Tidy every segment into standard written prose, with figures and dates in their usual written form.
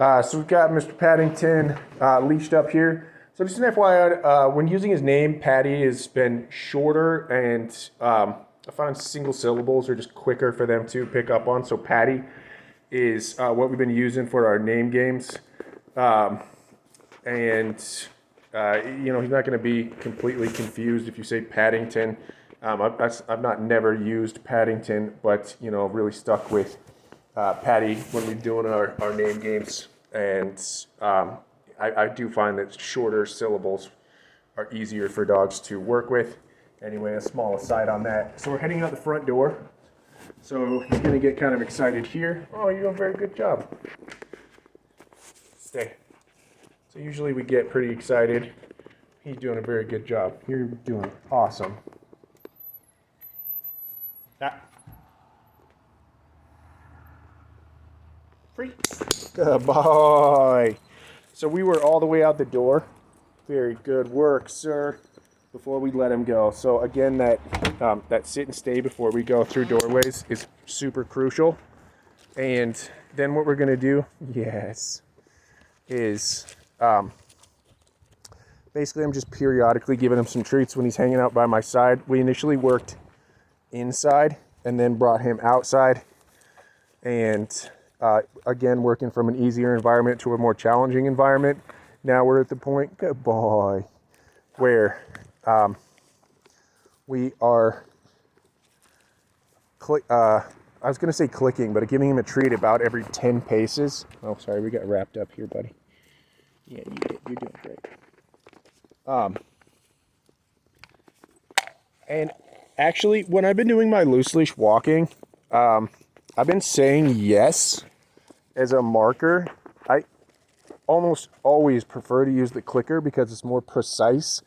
So we've got Mr. Paddington leashed up here. So just an FYI, when using his name, Patty has been shorter, and I find single syllables are just quicker for them to pick up on. So Patty is what we've been using for our name games. And he's not going to be completely confused if you say Paddington. I've not never used Paddington, but really stuck with Patty when we're doing our name games. And I do find that shorter syllables are easier for dogs to work with. Anyway, a small aside on that. So we're heading out the front door. So he's going to get kind of excited here. Oh, you're doing a very good job. Stay. So usually we get pretty excited. He's doing a very good job. You're doing awesome. Ah. Free. Good boy. So we were all the way out the door. Very good work, sir. Before we let him go. So again, that sit and stay before we go through doorways is super crucial. And then what we're gonna do, is basically I'm just periodically giving him some treats when he's hanging out by my side. We initially worked inside and then brought him outside, and again working from an easier environment to a more challenging environment. Now we're at the point, good boy, where we are I was going to say clicking, but giving him a treat about every 10 paces. Oh, sorry, we got wrapped up here, buddy. Yeah, you did. You're doing great. And actually, when I've been doing my loose leash walking, I've been saying yes as a marker. I almost always prefer to use the clicker because it's more precise.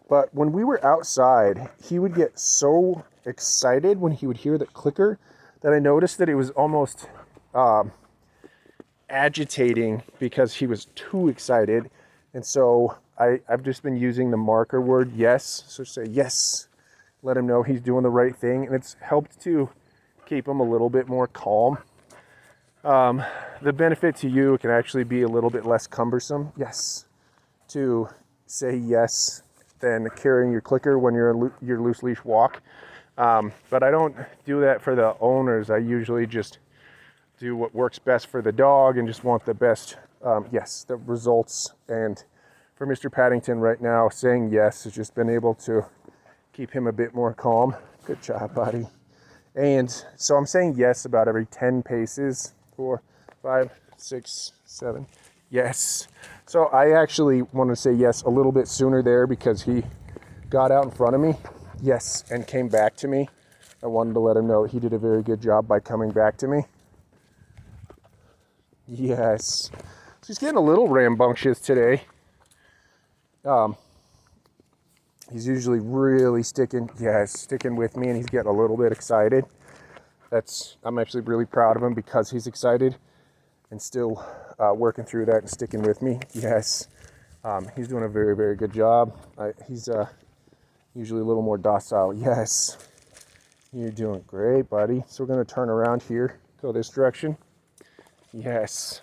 But when we were outside, he would get so excited when he would hear the clicker that I noticed that it was almost agitating because he was too excited. And so I've just been using the marker word yes. So say yes, let him know he's doing the right thing. And it's helped to keep him a little bit more calm. The benefit to you, it can actually be a little bit less cumbersome. Yes, to say yes than carrying your clicker when you're your loose leash walk. But I don't do that for the owners. I usually just do what works best for the dog and just want the best, the results. And for Mr. Paddington right now, saying yes has just been able to keep him a bit more calm. Good job, buddy. And so I'm saying yes about every 10 paces. 4, 5, 6, 7. Yes. So I actually want to say yes a little bit sooner there because he got out in front of me. Yes, and came back to me. I wanted to let him know he did a very good job by coming back to me. Yes. So he's getting a little rambunctious today. He's usually really sticking with me, and he's getting a little bit excited. I'm actually really proud of him because he's excited and still working through that and sticking with me. Yes. He's doing a very, very good job. He's usually a little more docile. Yes. You're doing great, buddy. So we're going to turn around here, go this direction. Yes.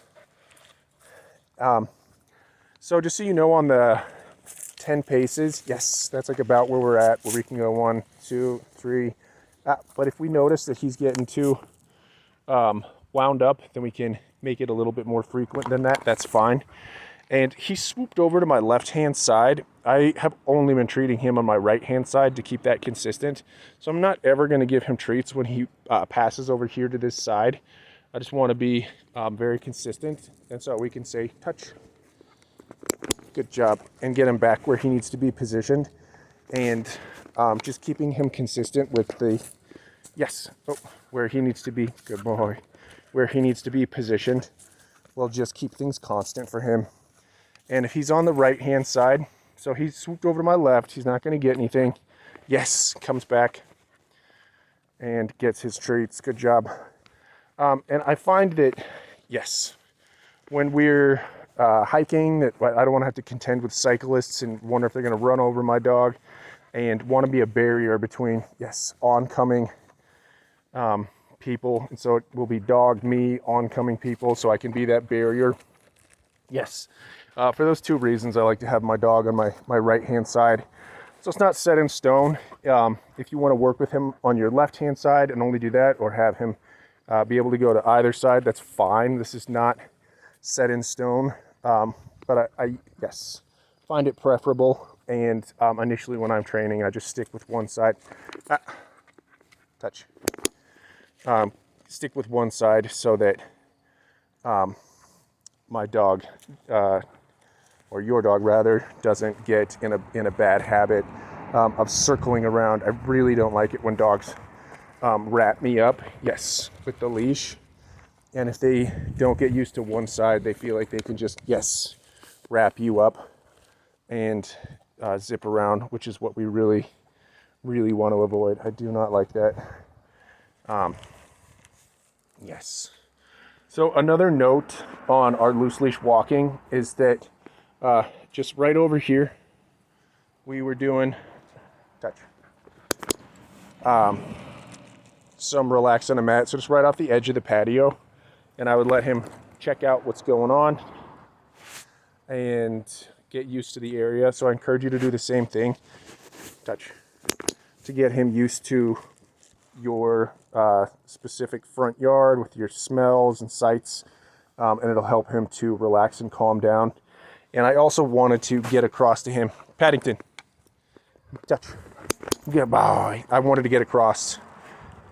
So just so you know, on the 10 paces, yes, that's like about where we're at, where we can go 1, 2, 3. But if we notice that he's getting too wound up, then we can make it a little bit more frequent than that. That's fine. And he swooped over to my left-hand side. I have only been treating him on my right-hand side to keep that consistent. So I'm not ever going to give him treats when he passes over here to this side. I just want to be very consistent. And so we can say, touch. Good job. And get him back where he needs to be positioned. And just keeping him consistent with the, where he needs to be. Good boy. Where he needs to be positioned. We'll just keep things constant for him. And if he's on the right-hand side, so he swooped over to my left, he's not going to get anything. Yes, comes back and gets his treats. Good job. And I find that, when we're hiking, that I don't want to have to contend with cyclists and wonder if they're going to run over my dog, and want to be a barrier between, oncoming people. And so it will be dog, me, oncoming people, so I can be that barrier. Yes. For those two reasons, I like to have my dog on my right-hand side. So it's not set in stone. If you want to work with him on your left-hand side and only do that, or have him be able to go to either side, that's fine. This is not set in stone. But I yes, find it preferable. And initially when I'm training, I just stick with one side. Touch. Stick with one side so that my dog, or your dog rather, doesn't get in a bad habit of circling around. I really don't like it when dogs wrap me up, yes, with the leash. And if they don't get used to one side, they feel like they can just, yes, wrap you up and zip around, which is what we really, really want to avoid. I do not like that. Yes. So another note on our loose leash walking is that just right over here, we were doing, touch, some relax on a mat. So just right off the edge of the patio, and I would let him check out what's going on and get used to the area. So I encourage you to do the same thing, touch, to get him used to your specific front yard with your smells and sights, and it'll help him to relax and calm down. And I also wanted to get across to him, Padington, touch, good boy. I wanted to get across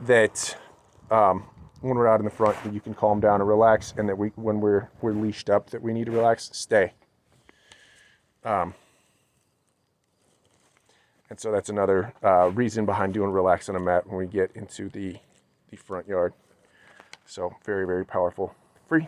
that when we're out in the front, that you can calm down and relax, and that when we're leashed up, that we need to relax, stay. And so that's another reason behind doing relax on a mat when we get into the front yard. So very, very powerful. Free.